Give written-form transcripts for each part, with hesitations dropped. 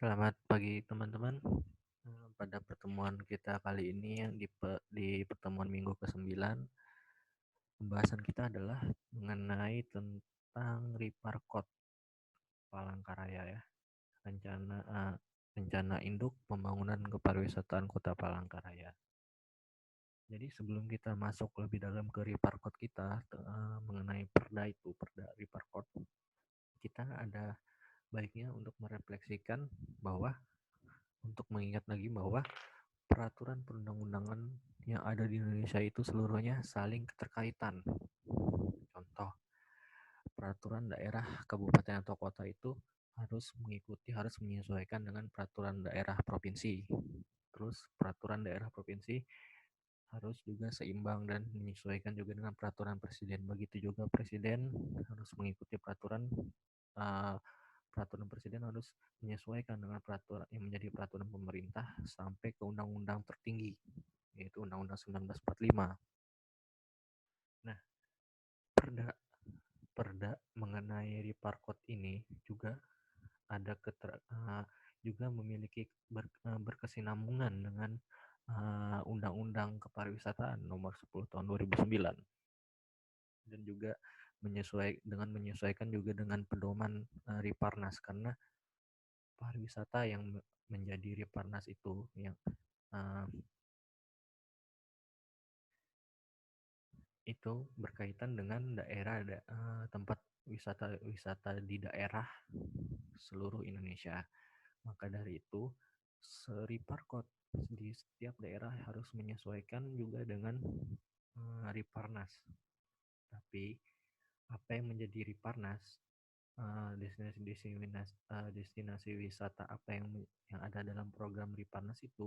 Selamat pagi teman-teman. Pada pertemuan kita kali ini yang di pertemuan minggu ke-9, pembahasan kita adalah mengenai tentang Riparkot Palangkaraya ya, rencana rencana induk pembangunan kepariwisataan Kota Palangkaraya. Jadi sebelum kita masuk lebih dalam ke Riparkot kita mengenai Perda Riparkot, kita ada baiknya untuk merefleksikan bahwa untuk mengingat lagi bahwa peraturan perundang-undangan yang ada di Indonesia itu seluruhnya saling keterkaitan. Contoh, peraturan daerah kabupaten atau kota itu harus menyesuaikan dengan peraturan daerah provinsi. Terus peraturan daerah provinsi harus juga seimbang dan menyesuaikan juga dengan peraturan presiden. Begitu juga presiden harus mengikuti uh, peraturan presiden harus menyesuaikan dengan peraturan yang menjadi peraturan pemerintah sampai ke undang-undang tertinggi, yaitu Undang-Undang 1945. Nah, perda perda mengenai Riparkot ini juga ada juga memiliki berkesinambungan dengan Undang-Undang Kepariwisataan Nomor 10 Tahun 2009, dan juga menyesuaikan juga dengan pedoman Riparnas, karena pariwisata yang menjadi Riparnas uh, itu berkaitan dengan tempat wisata di daerah seluruh Indonesia. Maka dari itu, Riparkot di setiap daerah harus menyesuaikan juga dengan Riparnas. Tapi apa yang menjadi Riparnas, destinasi wisata apa yang ada dalam program Riparnas itu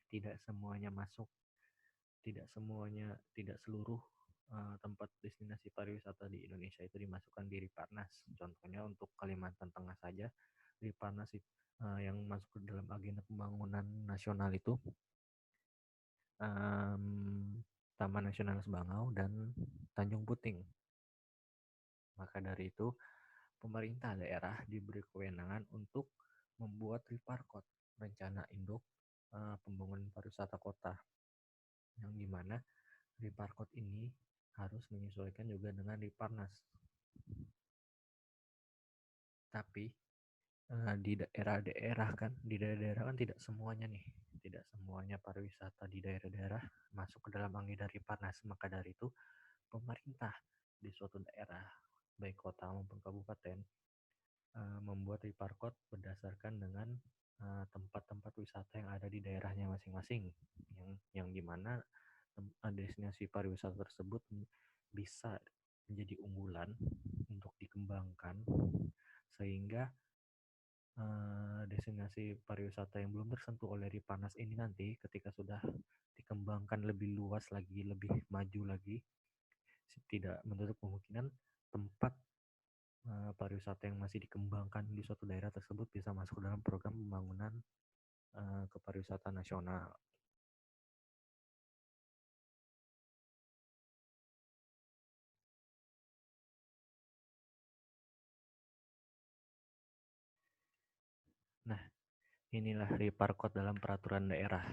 tidak semuanya masuk, tidak seluruh tempat destinasi pariwisata di Indonesia itu dimasukkan di Riparnas. Contohnya untuk Kalimantan Tengah saja, Riparnas yang masuk ke dalam agenda pembangunan nasional itu Taman Nasional Sebangau dan Tanjung Puting. Maka dari itu, pemerintah daerah diberi kewenangan untuk membuat Riparkot, rencana induk pembangunan pariwisata kota, yang dimana Riparkot ini harus menyesuaikan juga dengan Riparnas. Tapi di daerah-daerah kan tidak semuanya pariwisata di daerah-daerah masuk ke dalam agenda Riparnas. Maka dari itu, pemerintah di suatu daerah, baik kota maupun kabupaten, membuat Riparkot berdasarkan dengan tempat-tempat wisata yang ada di daerahnya masing-masing, yang dimana destinasi pariwisata tersebut bisa menjadi unggulan untuk dikembangkan, sehingga destinasi pariwisata yang belum tersentuh oleh Riparnas ini nanti ketika sudah dikembangkan lebih luas lagi, lebih maju lagi, tidak menutup kemungkinan tempat pariwisata yang masih dikembangkan di suatu daerah tersebut bisa masuk dalam program pembangunan kepariwisataan nasional. Nah, inilah Riparkot dalam peraturan daerah.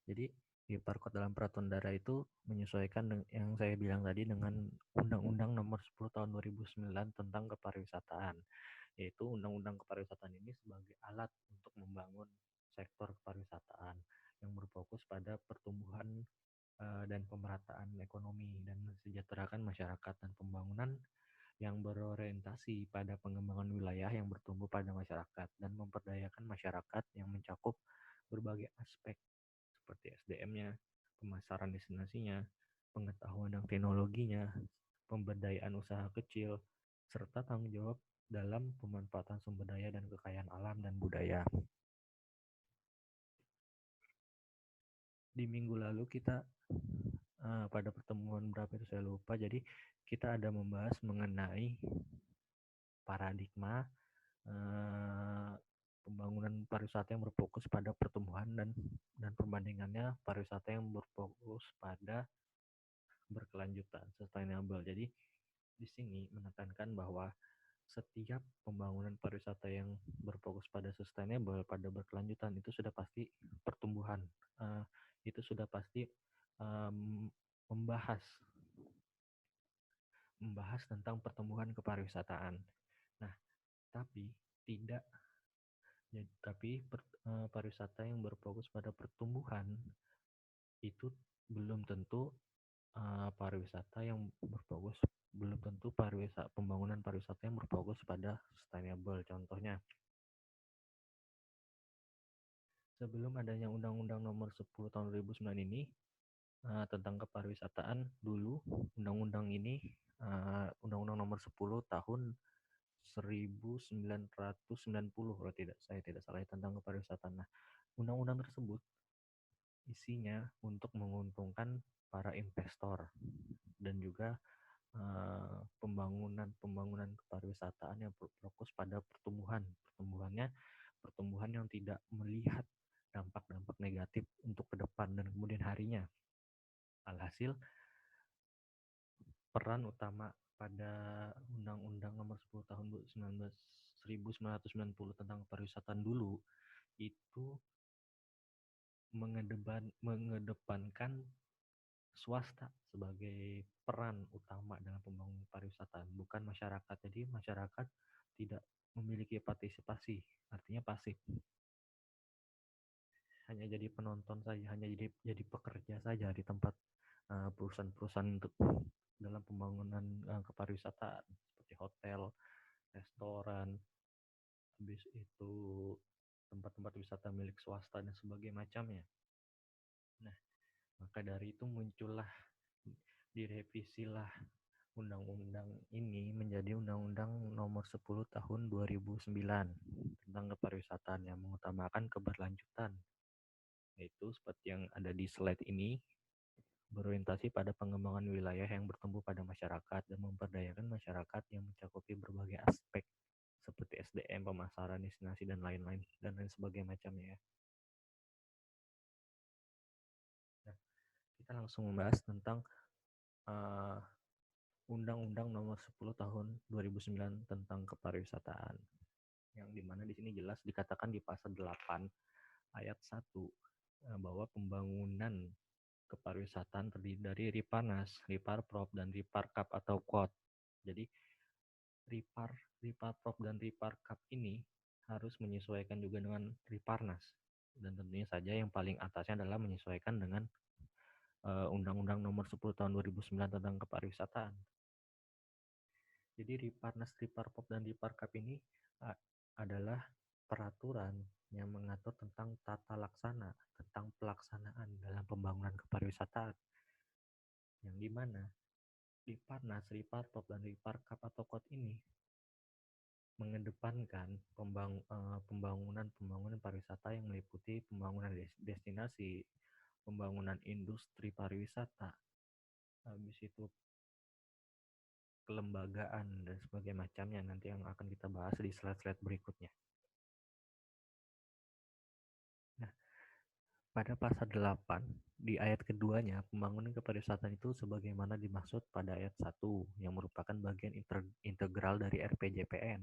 Jadi Riparkot dalam peraturan daerah itu menyesuaikan yang saya bilang tadi dengan Undang-Undang Nomor 10 Tahun 2009 tentang kepariwisataan, yaitu Undang-Undang Kepariwisataan ini sebagai alat untuk membangun sektor kepariwisataan yang berfokus pada pertumbuhan dan pemerataan ekonomi dan mensejahterakan masyarakat, dan pembangunan yang berorientasi pada pengembangan wilayah yang bertumbuh pada masyarakat dan memperdayakan masyarakat yang mencakup berbagai aspek seperti SDM-nya, pemasaran destinasinya, pengetahuan dan teknologinya, pemberdayaan usaha kecil, serta tanggung jawab dalam pemanfaatan sumber daya dan kekayaan alam dan budaya. Di minggu lalu kita pada pertemuan berapa itu saya lupa, jadi kita ada membahas mengenai paradigma pembangunan pariwisata yang berfokus pada pertumbuhan dan perbandingannya pariwisata yang berfokus pada berkelanjutan, sustainable. Jadi di sini menekankan bahwa setiap pembangunan pariwisata yang berfokus pada sustainable, pada berkelanjutan itu sudah pasti pertumbuhan. Eh, itu sudah pasti membahas tentang pertumbuhan kepariwisataan. Nah, tapi tidak pariwisata yang berfokus pada pertumbuhan itu belum tentu pariwisata yang berfokus belum tentu pembangunan pariwisata yang berfokus pada sustainable. Contohnya, sebelum adanya Undang-Undang Nomor 10 Tahun 2009 ini tentang kepariwisataan, dulu Undang-Undang Nomor 10 Tahun 1990 kalau saya tidak salah tentang kepariwisataan. Nah, undang-undang tersebut isinya untuk menguntungkan para investor dan juga pembangunan kepariwisataan yang berfokus pada pertumbuhan yang tidak melihat dampak-dampak negatif untuk ke depan dan kemudian harinya. Alhasil, peran utama pada Undang-Undang Nomor 10 Tahun 1990 tentang pariwisataan dulu itu mengedepankan swasta sebagai peran utama dalam pembangunan pariwisata, bukan masyarakat. Jadi masyarakat tidak memiliki partisipasi, artinya pasif. Hanya jadi penonton saja, hanya jadi pekerja saja di tempat perusahaan-perusahaan untuk dalam pembangunan kepariwisataan seperti hotel, restoran, habis itu tempat-tempat wisata milik swasta dan sebagainya macamnya. Nah, maka dari itu direvisilah undang-undang ini menjadi Undang-Undang Nomor 10 Tahun 2009 tentang kepariwisataan yang mengutamakan keberlanjutan, yaitu seperti yang ada di slide ini, berorientasi pada pengembangan wilayah yang bertumbuh pada masyarakat dan memberdayakan masyarakat yang mencakupi berbagai aspek seperti SDM, pemasaran, destinasi, dan lain-lain sebagainya macamnya ya. Nah, kita langsung membahas tentang Undang-Undang Nomor 10 Tahun 2009 tentang kepariwisataan. Yang dimana di sini jelas dikatakan di pasal 8 ayat 1 bahwa pembangunan kepariwisataan terdiri dari Riparnas, Riparprop, dan Riparkap atau KOT. Jadi Riparprop dan Riparkap ini harus menyesuaikan juga dengan Riparnas. Dan tentunya saja yang paling atasnya adalah menyesuaikan dengan Undang-Undang Nomor 10 Tahun 2009 tentang kepariwisataan. Jadi Riparnas, Riparpop, dan Riparkap ini adalah peraturan yang mengatur tentang tata laksana, tentang pelaksanaan dalam pembangunan kepariwisataan. Yang dimana Riparnas, Riparpop, dan Riparkap atau KOT ini mengedepankan pembangunan pariwisata yang meliputi pembangunan destinasi, pembangunan industri pariwisata, habis itu kelembagaan dan sebagainya macamnya, nanti yang akan kita bahas di slide-slide berikutnya. Nah, pada pasal 8 di ayat keduanya, pembangunan kepariwisataan itu sebagaimana dimaksud pada ayat 1 yang merupakan bagian integral dari RPJPN.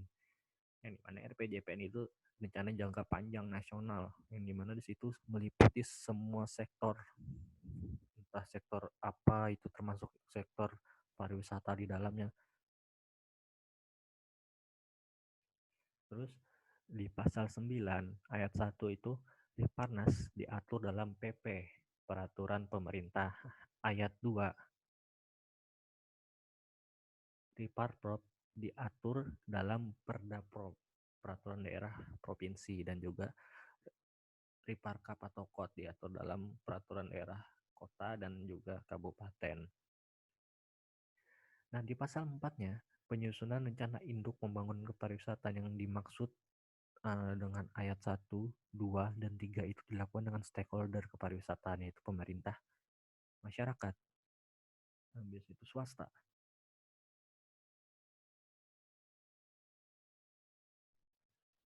Yang dimana RPJPN itu rencana jangka panjang nasional, yang dimana di situ meliputi semua sektor, entah sektor apa itu, termasuk sektor pariwisata di dalamnya. Terus di pasal 9 ayat 1 itu Riparnas diatur dalam PP, peraturan pemerintah. Ayat 2 Riparprop diatur dalam Perdaprop, peraturan daerah provinsi, dan juga Riparkap atau KOT diatur dalam peraturan daerah kota dan juga kabupaten. Nah, di pasal 4-nya, penyusunan rencana induk pembangunan kepariwisataan yang dimaksud dengan ayat 1, 2, dan 3 itu dilakukan dengan stakeholder kepariwisataan, yaitu pemerintah, masyarakat, habis itu swasta.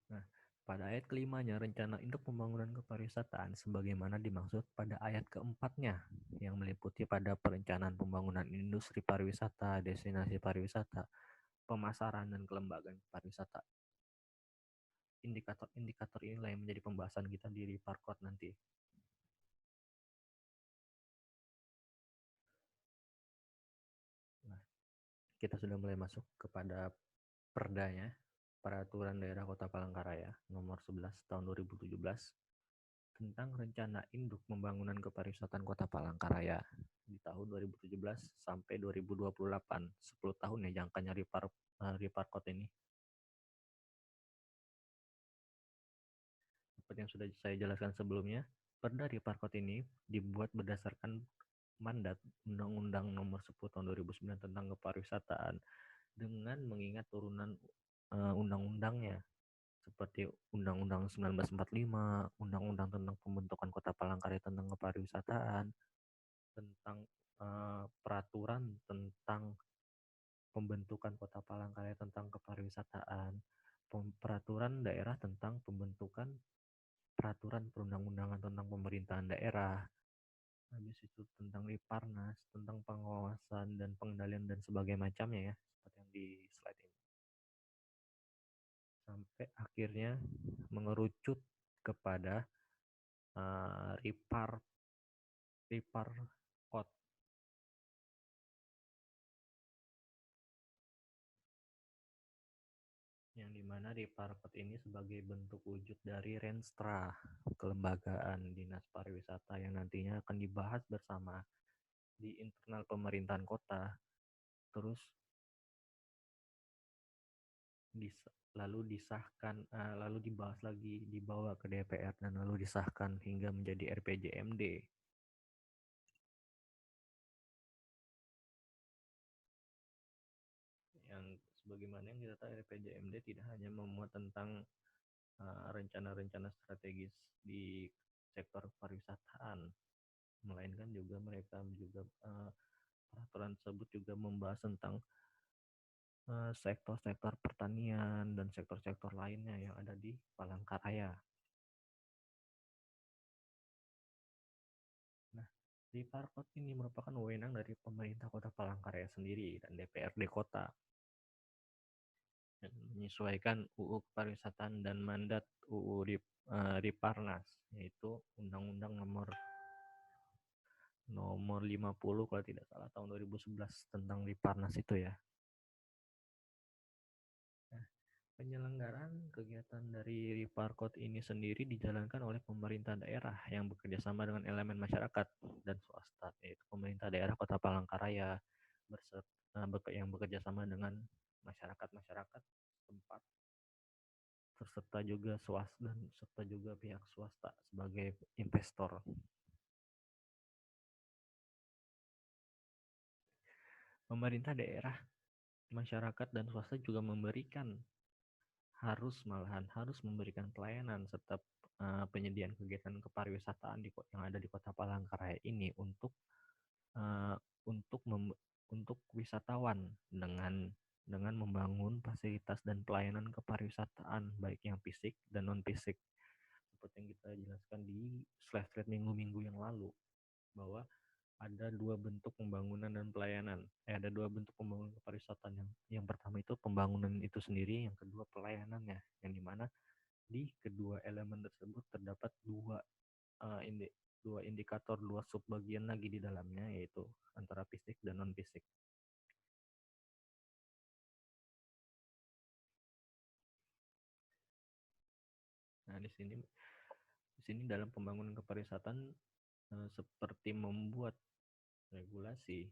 Nah, pada ayat kelimanya, rencana induk pembangunan kepariwisataan sebagaimana dimaksud pada ayat keempatnya, yang meliputi pada perencanaan pembangunan industri pariwisata, destinasi pariwisata, pemasaran dan kelembagaan pariwisata. Indikator-indikator inilah yang menjadi pembahasan kita di Reparkot nanti. Nah, kita sudah mulai masuk kepada perdanya, Peraturan Daerah Kota Palangkaraya nomor 11 tahun 2017 tentang rencana induk pembangunan kepariwisataan Kota Palangkaraya di tahun 2017 sampai 2028, 10 tahun ya jangkanya Reparkot ini. Seperti yang sudah saya jelaskan sebelumnya, Perda Reparkot ini dibuat berdasarkan mandat Undang-Undang Nomor 10 Tahun 2009 tentang kepariwisataan dengan mengingat turunan undang-undangnya seperti Undang-Undang 1945, Undang-Undang tentang pembentukan Kota Palangkaraya tentang kepariwisataan, tentang peraturan tentang pembentukan Kota Palangkaraya tentang kepariwisataan, peraturan daerah tentang pembentukan peraturan perundang-undangan tentang pemerintahan daerah, habis itu tentang Riparnas, tentang pengawasan dan pengendalian dan sebagainya macamnya ya, seperti yang di slide ini. Sampai akhirnya mengerucut kepada Reparkot, yang dimana Reparkot ini sebagai bentuk wujud dari Renstra, kelembagaan dinas pariwisata yang nantinya akan dibahas bersama di internal pemerintahan kota, terus lalu disahkan, lalu dibahas lagi, dibawa ke DPR dan lalu disahkan hingga menjadi RPJMD. Yang sebagaimana yang kita tahu, RPJMD tidak hanya memuat tentang rencana-rencana strategis di sektor pariwisataan, melainkan juga mereka juga peraturan tersebut juga membahas tentang sektor-sektor pertanian dan sektor-sektor lainnya yang ada di Palangkaraya. Nah, Reparkot ini merupakan wewenang dari pemerintah Kota Palangkaraya sendiri dan DPRD Kota, menyesuaikan UU Kepariwisataan dan mandat UU Riparnas, yaitu Undang-Undang nomor 50 kalau tidak salah tahun 2011 tentang Riparnas itu ya. Nah, penyelenggaraan kegiatan dari Reparkot ini sendiri dijalankan oleh pemerintah daerah yang bekerja sama dengan elemen masyarakat dan swasta, yaitu pemerintah daerah Kota Palangkaraya yang bekerja sama dengan masyarakat tempat, serta juga swasta dan serta juga pihak swasta sebagai investor. Pemerintah daerah, masyarakat dan swasta juga harus memberikan pelayanan serta penyediaan kegiatan kepariwisataan yang ada di Kota Palangkaraya ini untuk wisatawan dengan membangun fasilitas dan pelayanan kepariwisataan baik yang fisik dan non fisik, seperti yang kita jelaskan di slide minggu-minggu yang lalu, bahwa ada dua bentuk pembangunan dan pelayanan. Ada dua bentuk pembangunan kepariwisataan. Yang pertama itu pembangunan itu sendiri, yang kedua pelayanannya. Yang dimana di kedua elemen tersebut terdapat dua indikator, dua subbagian lagi di dalamnya, yaitu antara fisik dan non fisik. Nah, di sini dalam pembangunan kepariwisataan seperti membuat regulasi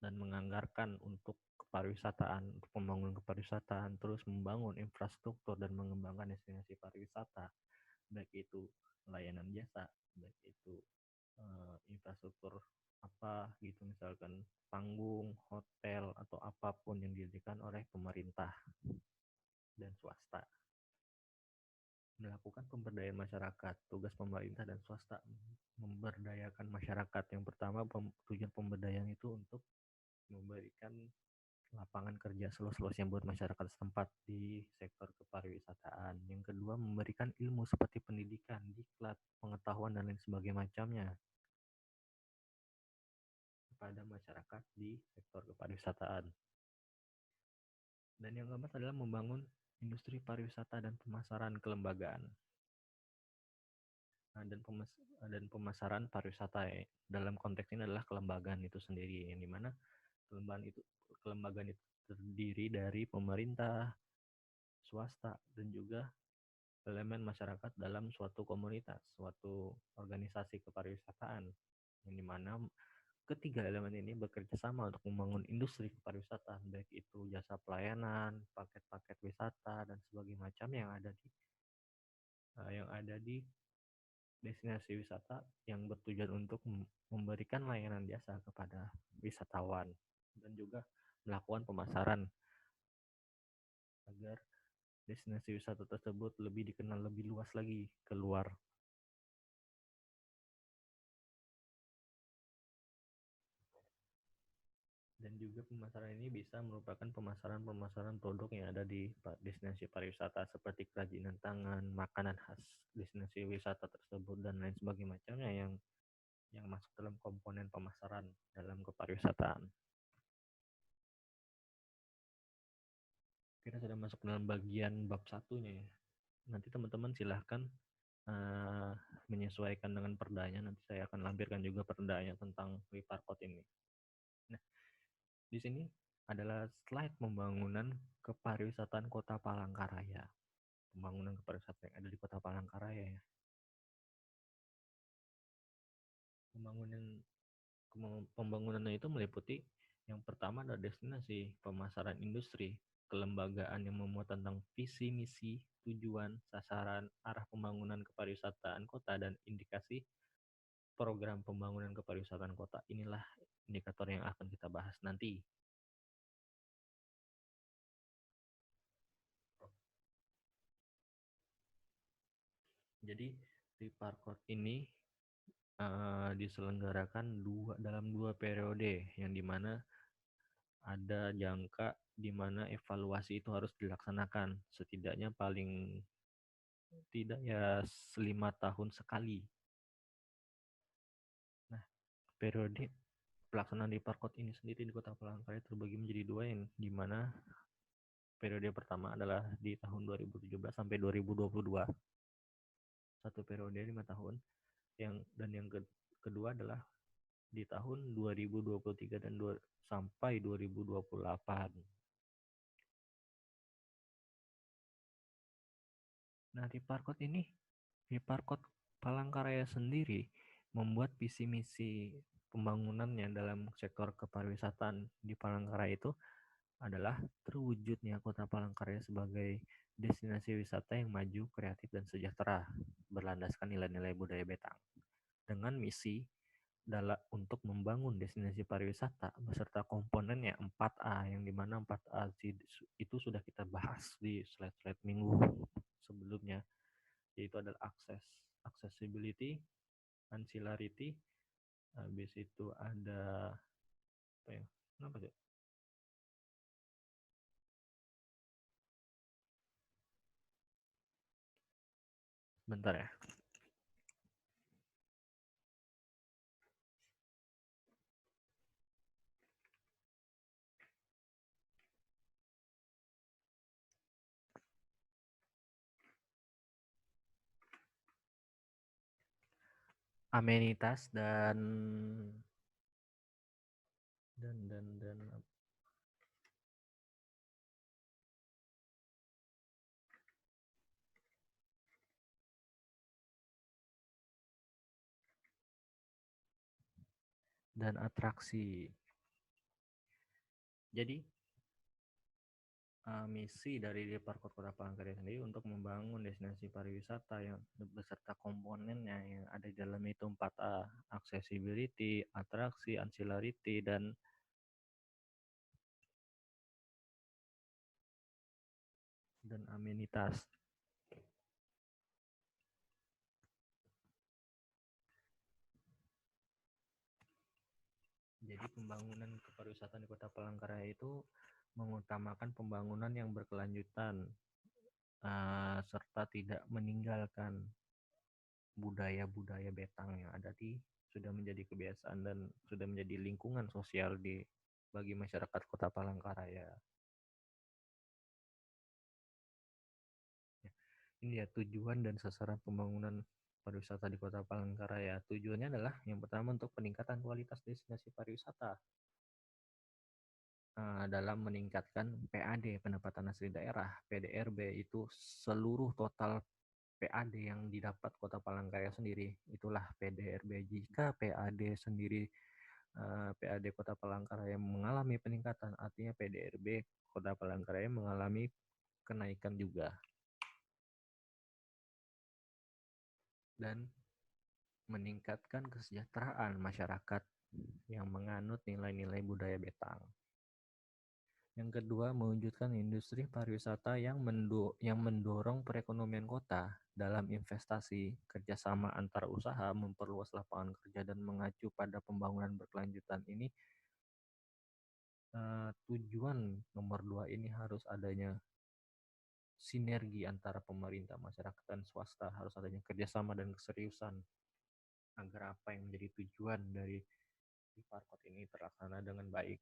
dan menganggarkan untuk kepariwisataan, untuk pembangunan kepariwisataan, terus membangun infrastruktur dan mengembangkan destinasi pariwisata, baik itu layanan jasa, baik itu infrastruktur apa gitu, misalkan panggung, hotel, atau apapun yang didirikan oleh pemerintah dan swasta. Melakukan pemberdayaan masyarakat. Tugas pemerintah dan swasta memberdayakan masyarakat. Yang pertama, tujuan pemberdayaan itu untuk memberikan lapangan kerja seluas-luasnya buat masyarakat setempat di sektor kepariwisataan. Yang kedua, memberikan ilmu seperti pendidikan, diklat, pengetahuan, dan lain sebagainya macamnya kepada masyarakat di sektor kepariwisataan. Dan yang keempat adalah membangun industri pariwisata dan pemasaran kelembagaan. Nah, dan pemasaran pariwisata ya. Dalam konteks ini adalah kelembagaan itu sendiri, yang dimana kelembagaan itu terdiri dari pemerintah, swasta, dan juga elemen masyarakat dalam suatu komunitas, suatu organisasi kepariwisataan, yang dimana ketiga elemen ini bekerja sama untuk membangun industri kepariwisataan, baik itu jasa pelayanan, paket-paket wisata, dan sebagainya macam yang ada di destinasi wisata yang bertujuan untuk memberikan layanan jasa kepada wisatawan dan juga melakukan pemasaran agar destinasi wisata tersebut lebih dikenal lebih luas lagi keluar. Dan juga pemasaran ini bisa merupakan pemasaran produk yang ada di destinasi pariwisata seperti kerajinan tangan, makanan khas destinasi wisata tersebut, dan lain sebagainya macamnya yang masuk dalam komponen pemasaran dalam kepariwisataan. Kita sudah masuk dalam bagian bab satunya ya. Nanti teman-teman silahkan menyesuaikan dengan perdanya. Nanti saya akan lampirkan juga perdanya tentang Liparkot ini. Nah, di sini adalah slide pembangunan kepariwisataan Kota Palangkaraya. Pembangunan kepariwisataan yang ada di Kota Palangkaraya ya. Pembangunannya itu meliputi yang pertama adalah destinasi, pemasaran industri, kelembagaan yang memuat tentang visi, misi, tujuan, sasaran, arah pembangunan kepariwisataan kota, dan indikasi program pembangunan kepariwisataan kota. Inilah indikator yang akan kita bahas nanti. Jadi di Parkot ini diselenggarakan dalam dua periode, yang dimana ada jangka di mana evaluasi itu harus dilaksanakan setidaknya paling tidak ya 5 tahun sekali. Nah, periode pelaksanaan di Parkot ini sendiri di Kota Palangkaraya terbagi menjadi dua, yang dimana periode pertama adalah di tahun 2017 sampai 2022. Satu periode 5 tahun. Yang kedua adalah di tahun 2023 dan sampai 2028. Nah, di Parkot Palangkaraya sendiri membuat visi misi pembangunannya dalam sektor kepariwisataan di Palangkaraya itu adalah terwujudnya Kota Palangkaraya sebagai destinasi wisata yang maju, kreatif, dan sejahtera, berlandaskan nilai-nilai budaya Betang. Dengan misi untuk membangun destinasi pariwisata beserta komponennya 4A, yang dimana 4A itu sudah kita bahas di slide-slide minggu sebelumnya, yaitu adalah accessibility, ancillarity, habis itu ada apa ya? Kenapa sih? Bentar ya. Amenitas dan atraksi. Jadi misi dari Deparkot Kota Palangkaraya sendiri untuk membangun destinasi pariwisata yang beserta komponennya yang ada di dalam itu 4A, accessibility, atraksi, ancillarity, dan amenitas. Jadi pembangunan kepariwisataan di Kota Palangkaraya itu mengutamakan pembangunan yang berkelanjutan serta tidak meninggalkan budaya-budaya Betang yang ada sudah menjadi kebiasaan dan sudah menjadi lingkungan sosial bagi masyarakat Kota Palangkaraya. ini ya tujuan dan sasaran pembangunan pariwisata di Kota Palangkaraya. Tujuannya adalah yang pertama untuk peningkatan kualitas destinasi pariwisata dalam meningkatkan PAD pendapatan asli daerah PDRB itu seluruh total PAD yang didapat Kota Palangkaraya sendiri itulah PDRB. Jika PAD sendiri PAD Kota Palangkaraya mengalami peningkatan, artinya PDRB Kota Palangkaraya mengalami kenaikan juga. Dan meningkatkan kesejahteraan masyarakat yang menganut nilai-nilai budaya Betang. Yang kedua, mewujudkan industri pariwisata yang mendorong perekonomian kota dalam investasi, kerjasama antar usaha, memperluas lapangan kerja, dan mengacu pada pembangunan berkelanjutan ini. Tujuan nomor 2 ini harus adanya sinergi antara pemerintah, masyarakat, dan swasta, harus adanya kerjasama dan keseriusan agar apa yang menjadi tujuan dari Parkot ini terlaksana dengan baik.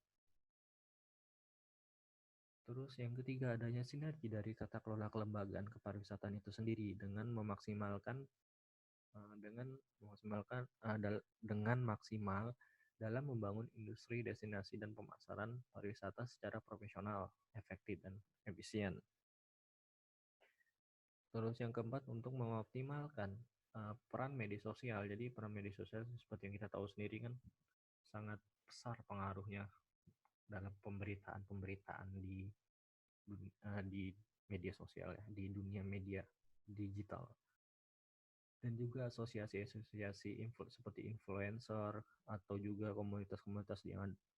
Terus yang ketiga, adanya sinergi dari tata kelola kelembagaan kepariwisataan itu sendiri dengan memaksimalkan dengan maksimal dalam membangun industri, destinasi, dan pemasaran pariwisata secara profesional, efektif, dan efisien. Terus yang keempat, untuk mengoptimalkan peran media sosial. Jadi peran media sosial seperti yang kita tahu sendiri kan sangat besar pengaruhnya dalam pemberitaan di media sosial ya, di dunia media digital. Dan juga asosiasi-asosiasi seperti influencer atau juga komunitas-komunitas di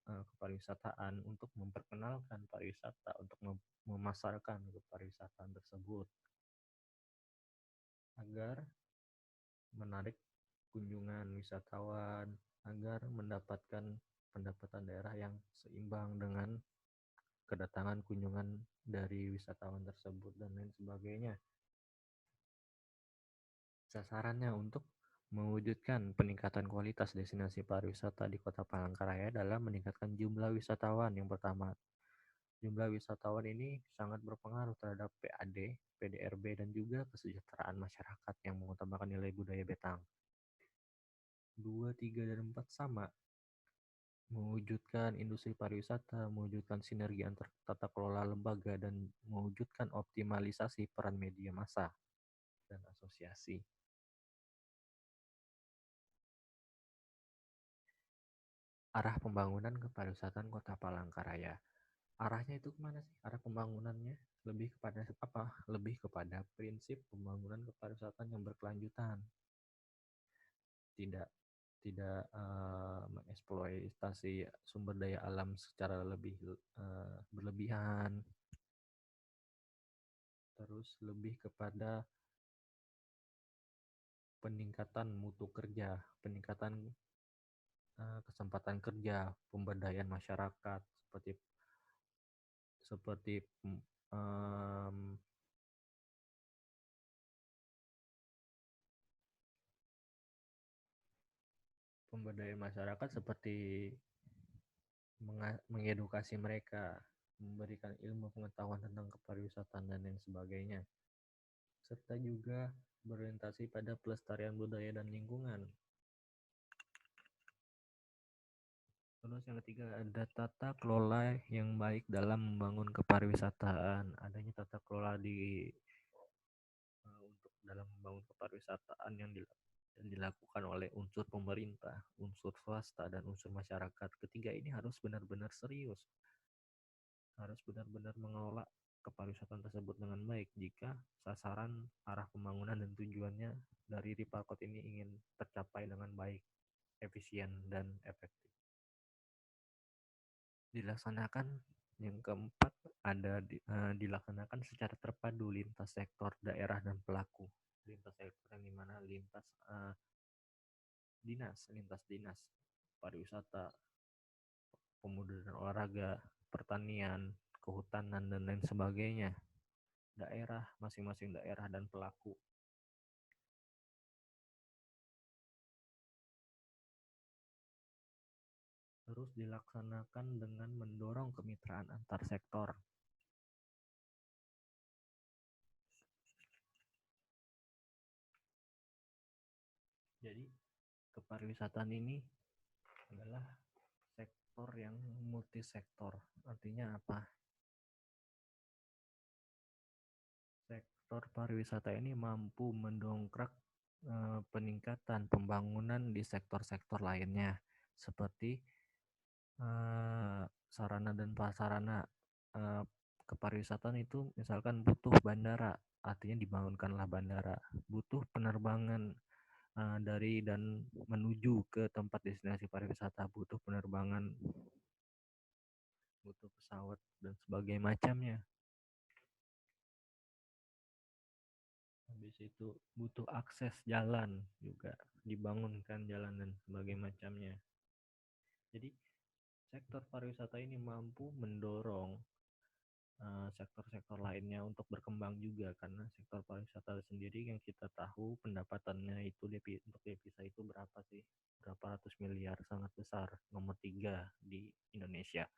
kepariwisataan untuk memperkenalkan pariwisata, untuk memasarkan kepariwisataan tersebut agar menarik kunjungan wisatawan, agar mendapatkan pendapatan daerah yang seimbang dengan kedatangan kunjungan dari wisatawan tersebut dan lain sebagainya. Sasarannya untuk mewujudkan peningkatan kualitas destinasi pariwisata di Kota Palangkaraya adalah meningkatkan jumlah wisatawan. Yang pertama, jumlah wisatawan ini sangat berpengaruh terhadap PAD, PDRB, dan juga kesejahteraan masyarakat yang mengutamakan nilai budaya Betang. 2, 3, dan 4 sama. Mewujudkan industri pariwisata, mewujudkan sinergi antar tata kelola lembaga, dan mewujudkan optimalisasi peran media massa dan asosiasi. Arah pembangunan kepariwisataan Kota Palangkaraya. Arahnya itu kemana sih? Arah pembangunannya lebih kepada apa? Lebih kepada prinsip pembangunan kepariwisataan yang berkelanjutan. Tidak mengeksploitasi sumber daya alam secara lebih berlebihan. Terus lebih kepada peningkatan mutu kerja, peningkatan kesempatan kerja, pemberdayaan masyarakat seperti pemberdayaan masyarakat seperti mengedukasi mereka, memberikan ilmu pengetahuan tentang kepariwisataan dan lain sebagainya, serta juga berorientasi pada pelestarian budaya dan lingkungan. Terus yang ketiga, ada tata kelola yang baik dalam membangun kepariwisataan. Adanya tata kelola untuk dalam membangun kepariwisataan yang dilakukan oleh unsur pemerintah, unsur swasta, dan unsur masyarakat. Ketiga ini harus benar-benar serius, harus benar-benar mengelola kepariwisataan tersebut dengan baik jika sasaran arah pembangunan dan tujuannya dari Riparkot ini ingin tercapai dengan baik, efisien, dan efektif. Dilaksanakan yang keempat, dilaksanakan secara terpadu lintas sektor, daerah, dan pelaku. Lintas sektor yang dimana lintas dinas pariwisata, pemuda dan olahraga, pertanian, kehutanan, dan lain sebagainya. Daerah, masing-masing daerah dan pelaku. Terus dilaksanakan dengan mendorong kemitraan antar sektor. Jadi kepariwisataan ini adalah sektor yang multisektor. Artinya apa? Sektor pariwisata ini mampu mendongkrak peningkatan pembangunan di sektor-sektor lainnya seperti sarana dan prasarana. Eh, Kepariwisataan itu misalkan butuh bandara, artinya dibangunkanlah bandara. Butuh penerbangan dari dan menuju ke tempat destinasi pariwisata, butuh penerbangan, butuh pesawat dan sebagainya macamnya. Habis itu butuh akses jalan juga, dibangunkan jalan dan sebagainya macamnya. Jadi sektor pariwisata ini mampu mendorong sektor-sektor lainnya untuk berkembang juga, karena sektor pariwisata sendiri yang kita tahu pendapatannya itu untuk devisa itu berapa sih? Berapa ratus miliar, sangat besar, nomor 3 di Indonesia.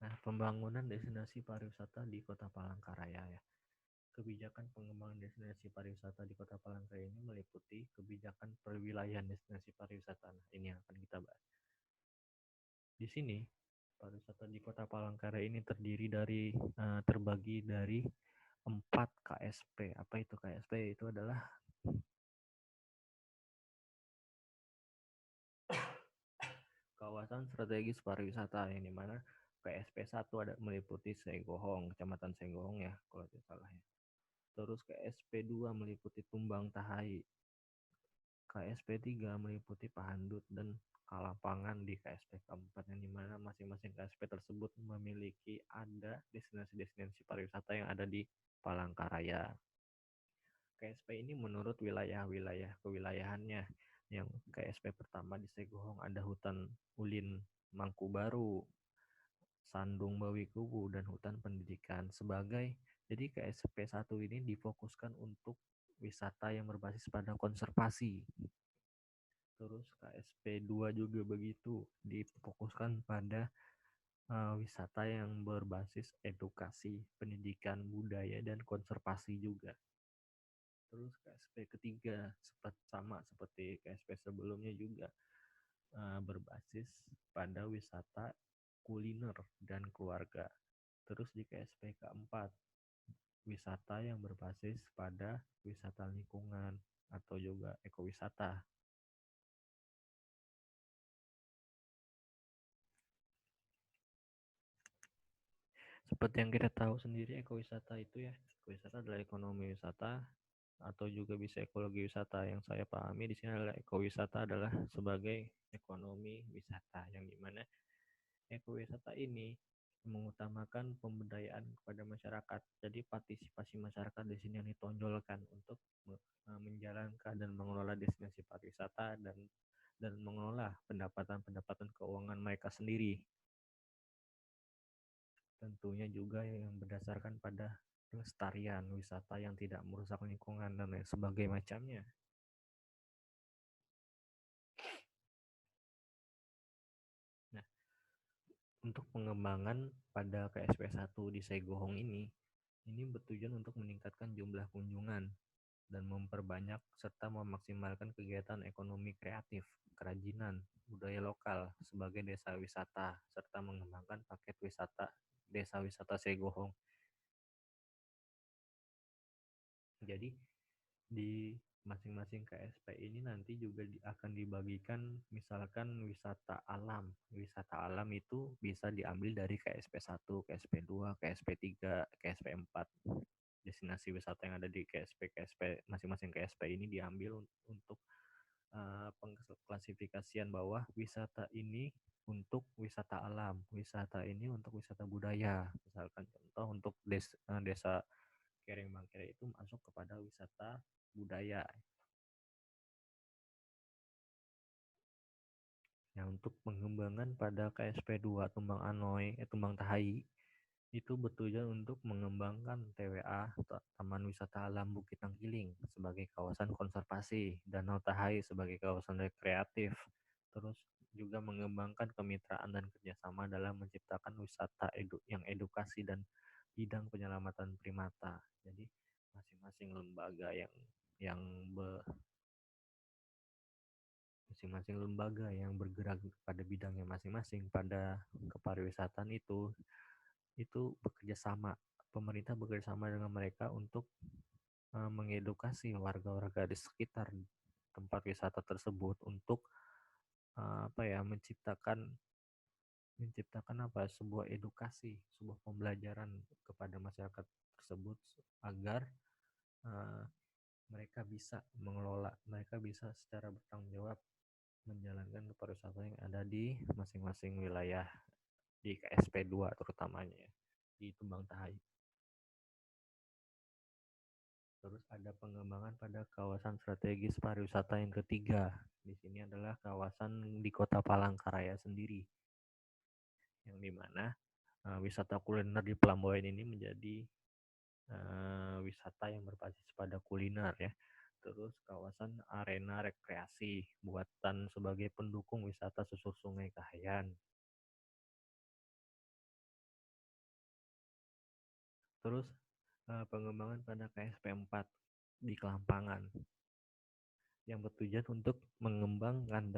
Nah, pembangunan destinasi pariwisata di Kota Palangkaraya ya. Kebijakan pengembangan destinasi pariwisata di Kota Palangkaraya ini meliputi kebijakan perwilayahan destinasi pariwisata. Nah, ini yang akan kita bahas. Di sini, pariwisata di Kota Palangkaraya ini terbagi dari 4 KSP. Apa itu KSP? Itu adalah kawasan strategis pariwisata, yang dimana KSP 1 ada meliputi Segohong, Kecamatan Segohong ya, kalau tidak salah ya. Terus KSP 2 meliputi Tumbang Tahai. KSP 3 meliputi Pahandut dan Kalapangan di KSP keempat, yang dimana masing-masing KSP tersebut memiliki ada destinasi-destinasi pariwisata yang ada di Palangkaraya. KSP ini menurut wilayah-wilayah kewilayahannya. Yang KSP pertama di Segohong ada hutan Ulin Mangkubaru, Sandung Bawi Kubu, dan hutan pendidikan. Jadi KSP 1 ini difokuskan untuk wisata yang berbasis pada konservasi. Terus KSP 2 juga begitu, difokuskan pada wisata yang berbasis edukasi, pendidikan, budaya, dan konservasi juga. Terus KSP ketiga sama seperti KSP sebelumnya juga berbasis pada wisata kuliner dan keluarga. Terus di KSP keempat, wisata yang berbasis pada wisata lingkungan atau juga ekowisata. Seperti yang kita tahu sendiri, ekowisata itu ya, ekowisata adalah ekonomi wisata atau juga bisa ekologi wisata. Yang saya pahami di sini adalah ekowisata adalah sebagai ekonomi wisata, yang dimana ekowisata ini mengutamakan pemberdayaan kepada masyarakat. Jadi partisipasi masyarakat di sini yang ditonjolkan untuk menjalankan dan mengelola destinasi pariwisata dan mengelola pendapatan keuangan mereka sendiri. Tentunya juga yang berdasarkan pada pelestarian wisata yang tidak merusak lingkungan dan lain sebagainya macamnya. Nah, untuk pengembangan pada KSP 1 di Segohong ini bertujuan untuk meningkatkan jumlah kunjungan dan memperbanyak serta memaksimalkan kegiatan ekonomi kreatif, kerajinan, budaya lokal sebagai desa wisata, serta mengembangkan paket wisata desa wisata Segohong. Jadi di masing-masing KSP ini nanti juga akan dibagikan, misalkan wisata alam. Wisata alam itu bisa diambil dari KSP 1, KSP 2, KSP 3, KSP 4. Destinasi wisata yang ada di KSP masing-masing KSP ini diambil untuk pengklasifikasian bahwa wisata ini untuk wisata alam, wisata ini untuk wisata budaya. Misalkan contoh untuk desa Kereng Bangkere itu masuk kepada wisata budaya. Nah, untuk pengembangan pada KSP 2 Tumbang Tahai itu bertujuan untuk mengembangkan TWA Taman Wisata Alam Bukit Tangkiling sebagai kawasan konservasi, Danau Tahai sebagai kawasan rekreatif. Terus juga mengembangkan kemitraan dan kerjasama dalam menciptakan wisata yang edukasi dan bidang penyelamatan primata. Jadi masing-masing lembaga yang be- masing-masing lembaga yang bergerak pada bidangnya masing-masing pada kepariwisataan itu bekerja sama. Pemerintah bekerja sama dengan mereka untuk mengedukasi warga-warga di sekitar tempat wisata tersebut untuk menciptakan menciptakan sebuah edukasi, sebuah pembelajaran kepada masyarakat tersebut agar uh, mereka bisa mengelola, mereka bisa secara bertanggung jawab menjalankan kepariwisataan yang ada di masing-masing wilayah di KSP 2 terutamanya ya, di Tumbang Tahai. Terus ada pengembangan pada kawasan strategis pariwisata yang ketiga. Di sini adalah kawasan di Kota Palangkaraya sendiri, yang dimana wisata kuliner di Pelamboyan ini menjadi wisata yang berbasis pada kuliner ya. Terus kawasan arena rekreasi buatan sebagai pendukung wisata susur Sungai Kahayan. Terus pengembangan pada KSP 4 di Kelampangan yang bertujuan untuk mengembangkan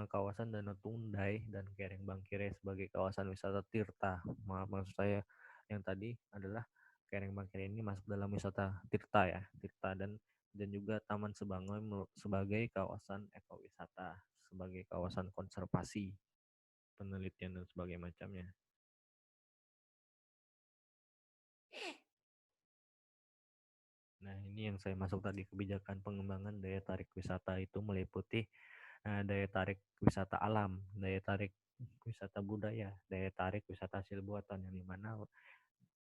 kawasan Danau Tundai dan Kereng Bangkire sebagai kawasan wisata tirta. Maksud saya yang tadi adalah Kereng Bangkire ini masuk dalam wisata tirta ya, tirta dan juga Taman Sebangoy sebagai kawasan ekowisata, sebagai kawasan konservasi, penelitian dan sebagainya macamnya. Nah, ini yang saya masuk tadi, kebijakan pengembangan daya tarik wisata itu meliputi daya tarik wisata alam, daya tarik wisata budaya, daya tarik wisata hasil buatan, yang dimana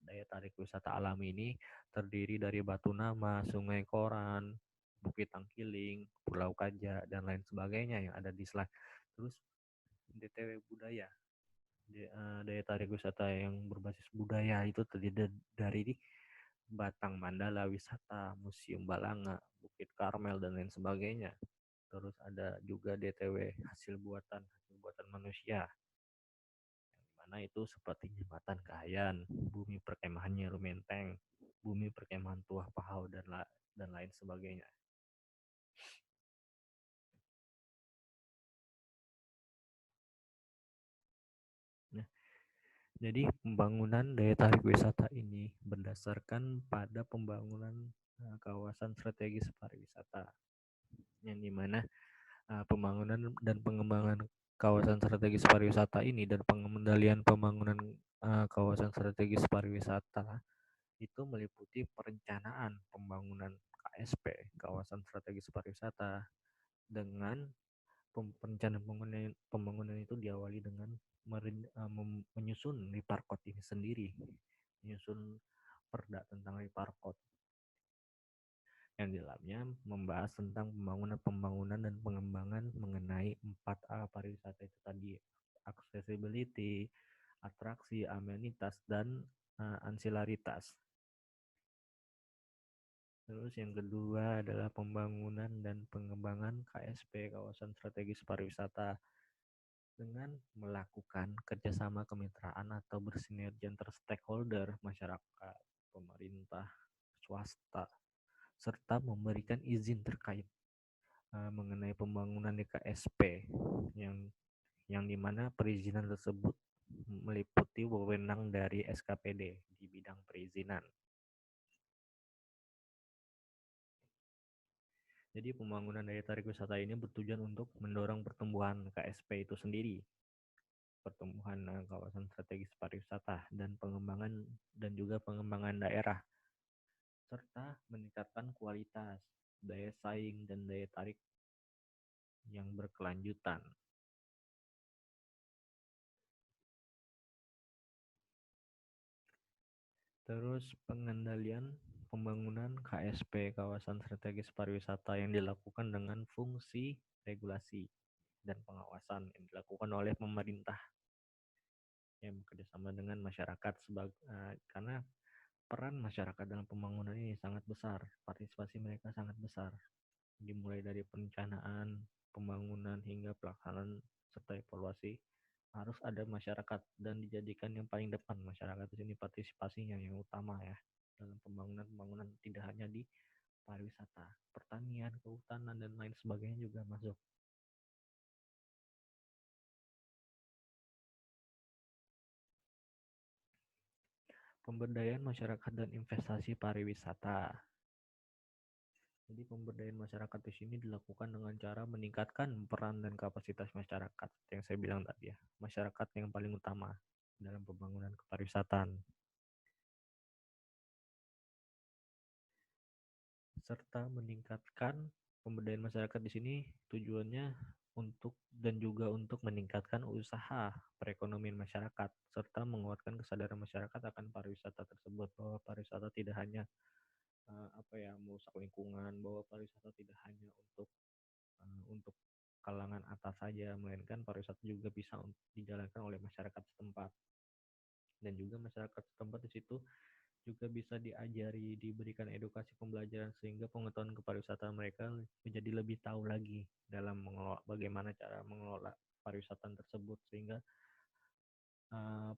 daya tarik wisata alam ini terdiri dari Batu Nama, Sungai Koran, Bukit Tangkiling, Pulau Kaja, dan lain sebagainya yang ada di slide. Terus DTW budaya, daya tarik wisata yang berbasis budaya itu terdiri dari Batang Mandala Wisata, Museum Balanga, Bukit Karmel, dan lain sebagainya. Terus ada juga DTW hasil buatan manusia, yang mana itu seperti jembatan Kahayan, bumi perkemahannya Rumenteng, bumi perkemahan Tuah Pahau, dan lain sebagainya. Nah, jadi pembangunan daya tarik wisata ini berdasarkan pada pembangunan kawasan strategis pariwisata, yang dimana pembangunan dan pengembangan kawasan strategis pariwisata ini dan pengendalian pembangunan kawasan strategis pariwisata itu meliputi perencanaan pembangunan KSP, kawasan strategis pariwisata, dengan perencanaan pembangunan itu diawali dengan menyusun Riparkot ini sendiri, menyusun perda tentang Riparkot, yang di dalamnya membahas tentang pembangunan dan pengembangan mengenai 4A pariwisata itu tadi: accessibility, atraksi, amenitas, dan ansilaritas. Terus yang kedua adalah pembangunan dan pengembangan KSP, kawasan strategis pariwisata, dengan melakukan kerjasama kemitraan atau bersinergi antar stakeholder, masyarakat, pemerintah, swasta, serta memberikan izin terkait mengenai pembangunan di KSP, yang dimana perizinan tersebut meliputi wewenang dari SKPD di bidang perizinan. Jadi pembangunan daya tarik wisata ini bertujuan untuk mendorong pertumbuhan KSP itu sendiri, pertumbuhan kawasan strategis pariwisata, dan pengembangan daerah, serta meningkatkan kualitas, daya saing, dan daya tarik yang berkelanjutan. Terus pengendalian pembangunan KSP, kawasan strategis pariwisata, yang dilakukan dengan fungsi regulasi dan pengawasan yang dilakukan oleh pemerintah yang bekerjasama dengan masyarakat karena peran masyarakat dalam pembangunan ini sangat besar, partisipasi mereka sangat besar, dimulai dari perencanaan, pembangunan hingga pelaksanaan serta evaluasi harus ada masyarakat dan dijadikan yang paling depan. Masyarakat di sini partisipasinya yang utama ya dalam pembangunan tidak hanya di pariwisata, pertanian, kehutanan dan lain sebagainya juga masuk. Pemberdayaan masyarakat dan investasi pariwisata. Jadi pemberdayaan masyarakat di sini dilakukan dengan cara meningkatkan peran dan kapasitas masyarakat, yang saya bilang tadi ya, masyarakat yang paling utama dalam pembangunan kepariwisataan, serta meningkatkan pemberdayaan masyarakat di sini tujuannya untuk dan juga untuk meningkatkan usaha perekonomian masyarakat serta menguatkan kesadaran masyarakat akan pariwisata tersebut, bahwa pariwisata tidak hanya merusak lingkungan, bahwa pariwisata tidak hanya untuk kalangan atas saja, melainkan pariwisata juga bisa dijalankan oleh masyarakat setempat. Dan juga masyarakat setempat di situ juga bisa diajari, diberikan edukasi pembelajaran sehingga pengetahuan kepariwisataan mereka menjadi lebih tahu lagi dalam mengelola, bagaimana cara mengelola pariwisata tersebut, sehingga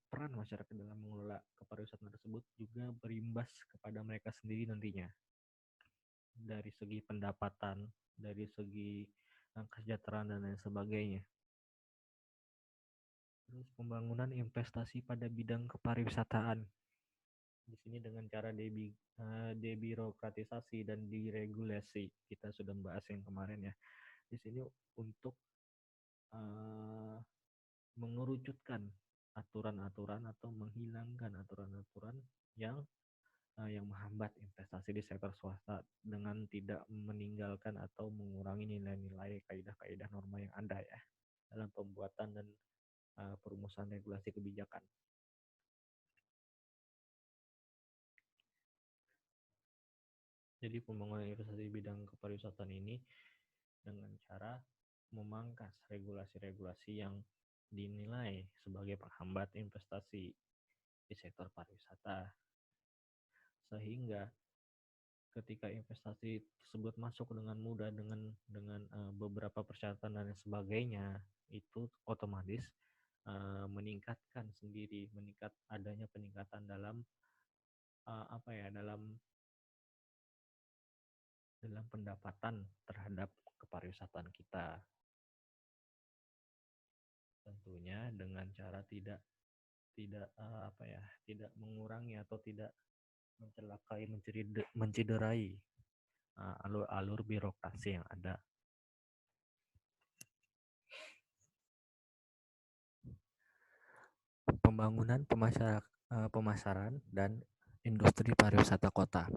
peran masyarakat dalam mengelola kepariwisataan tersebut juga berimbas kepada mereka sendiri nantinya dari segi pendapatan, dari segi kesejahteraan dan lain sebagainya. Terus pembangunan investasi pada bidang kepariwisataan. Di sini dengan cara debirokratisasi dan diregulasi. Kita sudah membahas yang kemarin ya. Di sini untuk mengerucutkan aturan-aturan atau menghilangkan aturan-aturan yang menghambat investasi di sektor swasta dengan tidak meninggalkan atau mengurangi nilai-nilai kaidah-kaidah norma yang ada ya dalam pembuatan dan perumusan regulasi kebijakan. Jadi pembangunan investasi bidang kepariwisataan ini dengan cara memangkas regulasi-regulasi yang dinilai sebagai penghambat investasi di sektor pariwisata, sehingga ketika investasi tersebut masuk dengan mudah dengan beberapa persyaratan dan sebagainya, itu otomatis meningkatkan sendiri, adanya peningkatan dalam dalam pendapatan terhadap kepariwisataan kita. Tentunya dengan cara tidak mengurangi atau tidak mencelakai, mencederai alur-alur birokrasi yang ada. Pembangunan pemasaran dan industri pariwisata kota.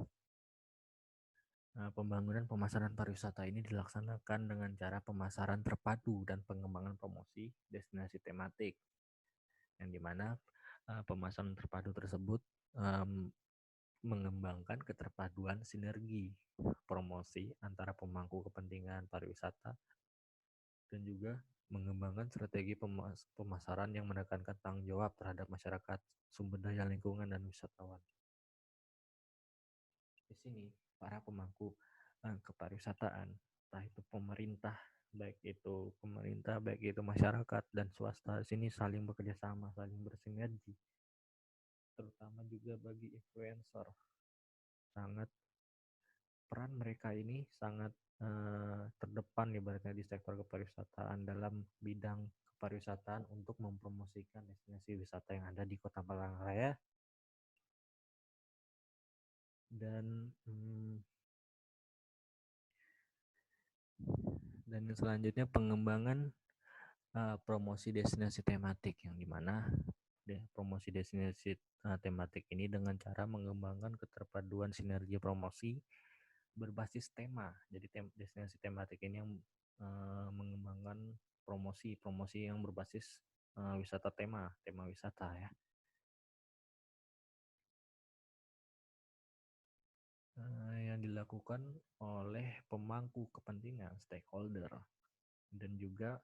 Pembangunan pemasaran pariwisata ini dilaksanakan dengan cara pemasaran terpadu dan pengembangan promosi destinasi tematik, yang dimana pemasaran terpadu tersebut mengembangkan keterpaduan sinergi promosi antara pemangku kepentingan pariwisata dan juga mengembangkan strategi pemasaran yang menekankan tanggung jawab terhadap masyarakat, sumber daya lingkungan, dan wisatawan. Di sini para pemangku kepariwisataan, entah itu pemerintah, baik itu masyarakat dan swasta, di sini saling bekerja sama, saling bersinergi. Terutama juga bagi influencer, peran mereka ini sangat terdepan ibaratnya di sektor kepariwisataan dalam bidang kepariwisataan untuk mempromosikan destinasi wisata yang ada di Kota Palangkaraya. Dan selanjutnya pengembangan promosi destinasi tematik, yang dimana promosi destinasi tematik ini dengan cara mengembangkan keterpaduan sinergi promosi berbasis tema. Jadi destinasi tematik ini yang mengembangkan promosi yang berbasis wisata tema wisata ya. Yang dilakukan oleh pemangku kepentingan stakeholder, dan juga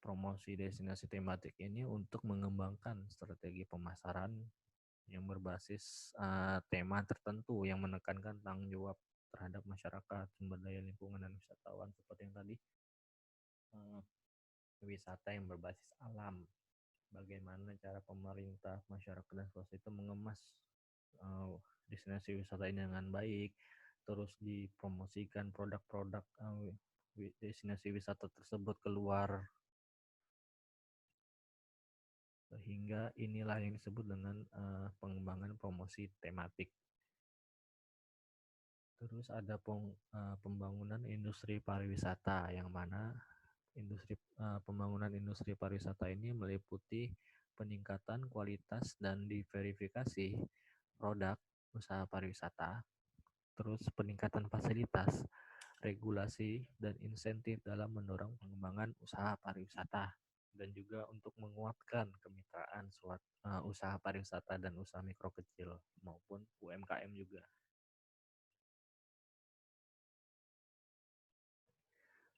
promosi destinasi tematik ini untuk mengembangkan strategi pemasaran yang berbasis tema tertentu yang menekankan tanggung jawab terhadap masyarakat, sumber daya lingkungan, dan wisatawan seperti yang tadi, eh, wisata yang berbasis alam. Bagaimana cara pemerintah, masyarakat, dan swasta itu mengemas eh, destinasi wisata ini dengan baik, terus dipromosikan produk-produk destinasi wisata tersebut keluar, sehingga inilah yang disebut dengan pengembangan promosi tematik. Terus ada pembangunan industri pariwisata, yang mana pembangunan industri pariwisata ini meliputi peningkatan kualitas dan diverifikasi produk usaha pariwisata, terus peningkatan fasilitas, regulasi, dan insentif dalam mendorong pengembangan usaha pariwisata, dan juga untuk menguatkan kemitraan usaha pariwisata dan usaha mikro kecil maupun UMKM juga.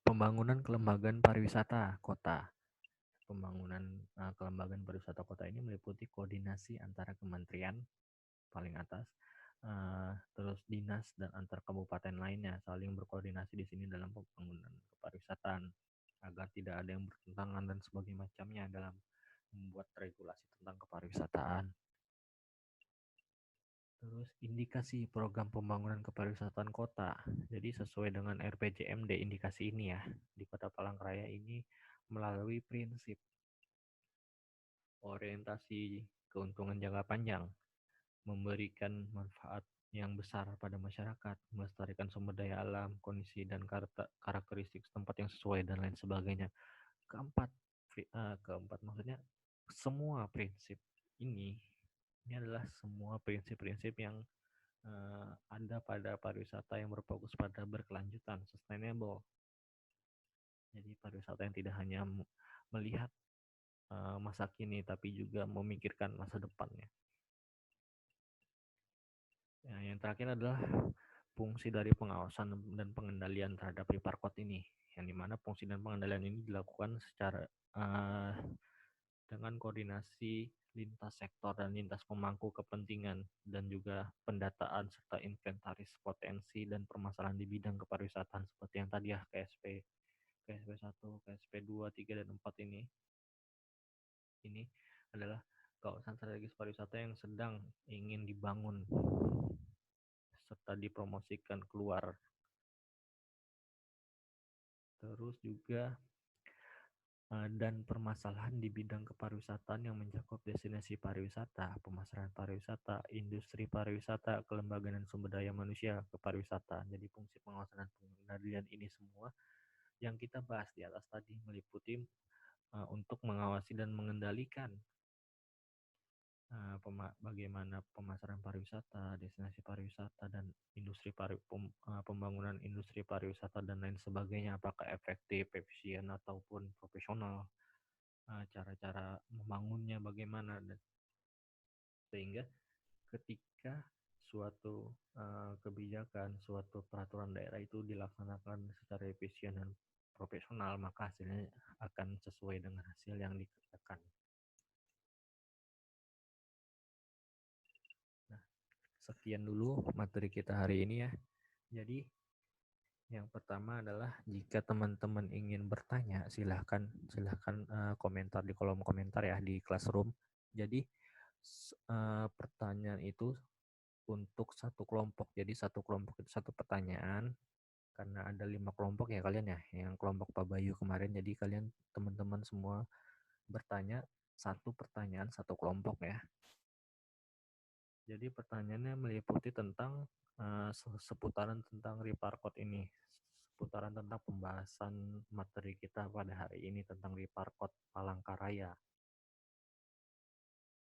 Pembangunan kelembagaan pariwisata kota. Pembangunan kelembagaan pariwisata kota ini meliputi koordinasi antara kementerian paling atas, terus dinas dan antar kabupaten lainnya saling berkoordinasi di sini dalam pembangunan kepariwisataan agar tidak ada yang bertentangan dan sebagainya macamnya dalam membuat regulasi tentang kepariwisataan. Terus indikasi program pembangunan kepariwisataan kota. Jadi sesuai dengan RPJMD indikasi ini ya, di Kota Palangkaraya ini melalui prinsip orientasi keuntungan jangka panjang, memberikan manfaat yang besar pada masyarakat, melestarikan sumber daya alam, kondisi dan karakteristik tempat yang sesuai dan lain sebagainya. Keempat maksudnya semua prinsip ini adalah semua prinsip-prinsip yang ada pada pariwisata yang berfokus pada berkelanjutan, sustainable. Jadi pariwisata yang tidak hanya melihat masa kini tapi juga memikirkan masa depannya. Ya, yang terakhir adalah fungsi dari pengawasan dan pengendalian terhadap Riparkot ini, yang dimana fungsi dan pengendalian ini dilakukan secara dengan koordinasi lintas sektor dan lintas pemangku kepentingan, dan juga pendataan serta inventaris potensi dan permasalahan di bidang kepariwisataan seperti yang tadi ya, KSP 1, KSP 2, 3, dan 4 ini. Ini adalah kawasan strategis pariwisata yang sedang ingin dibangun serta dipromosikan keluar. Terus juga dan permasalahan di bidang kepariwisataan yang mencakup destinasi pariwisata, pemasaran pariwisata, industri pariwisata, kelembagaan dan sumber daya manusia kepariwisataan. Jadi fungsi pengawasan dan pengendalian ini semua yang kita bahas di atas tadi meliputi untuk mengawasi dan mengendalikan bagaimana pemasaran pariwisata, destinasi pariwisata, dan pembangunan industri pariwisata dan lain sebagainya, apakah efektif, efisien, ataupun profesional, cara-cara membangunnya bagaimana, sehingga ketika suatu kebijakan, suatu peraturan daerah itu dilaksanakan secara efisien dan profesional, maka hasilnya akan sesuai dengan hasil yang dikatakan. Sekian dulu materi kita hari ini ya. Jadi yang pertama adalah jika teman-teman ingin bertanya, silahkan komentar di kolom komentar ya di Classroom. Jadi pertanyaan itu untuk satu kelompok. Jadi satu kelompok itu satu pertanyaan. Karena ada 5 kelompok ya kalian ya. Yang kelompok Pak Bayu kemarin. Jadi kalian teman-teman semua bertanya satu pertanyaan satu kelompok ya. Jadi pertanyaannya meliputi tentang seputaran tentang Riparkot ini, seputaran tentang pembahasan materi kita pada hari ini tentang Riparkot Palangkaraya.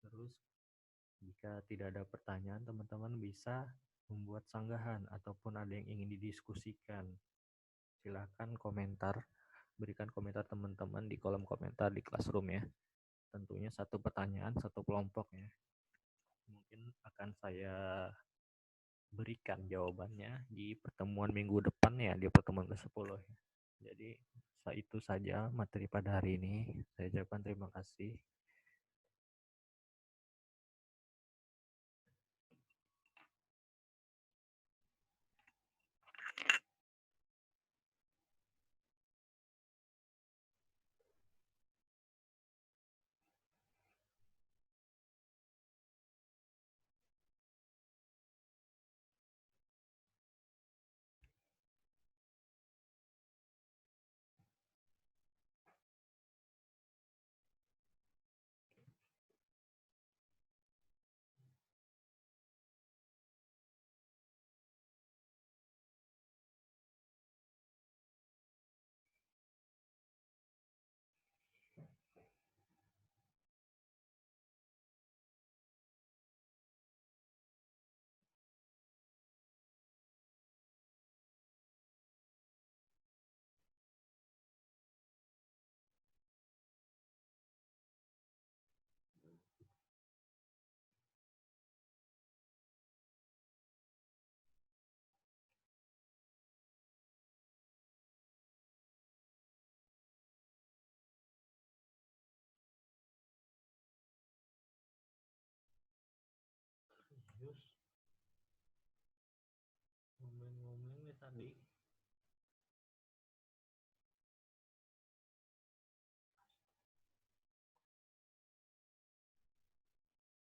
Terus jika tidak ada pertanyaan, teman-teman bisa membuat sanggahan ataupun ada yang ingin didiskusikan. Silakan berikan komentar teman-teman di kolom komentar di Classroom ya. Tentunya satu pertanyaan satu kelompok ya. Mungkin akan saya berikan jawabannya di pertemuan minggu depan ya, di pertemuan ke-10 ya. Jadi itu saja materi pada hari ini. Saya ucapkan terima kasih.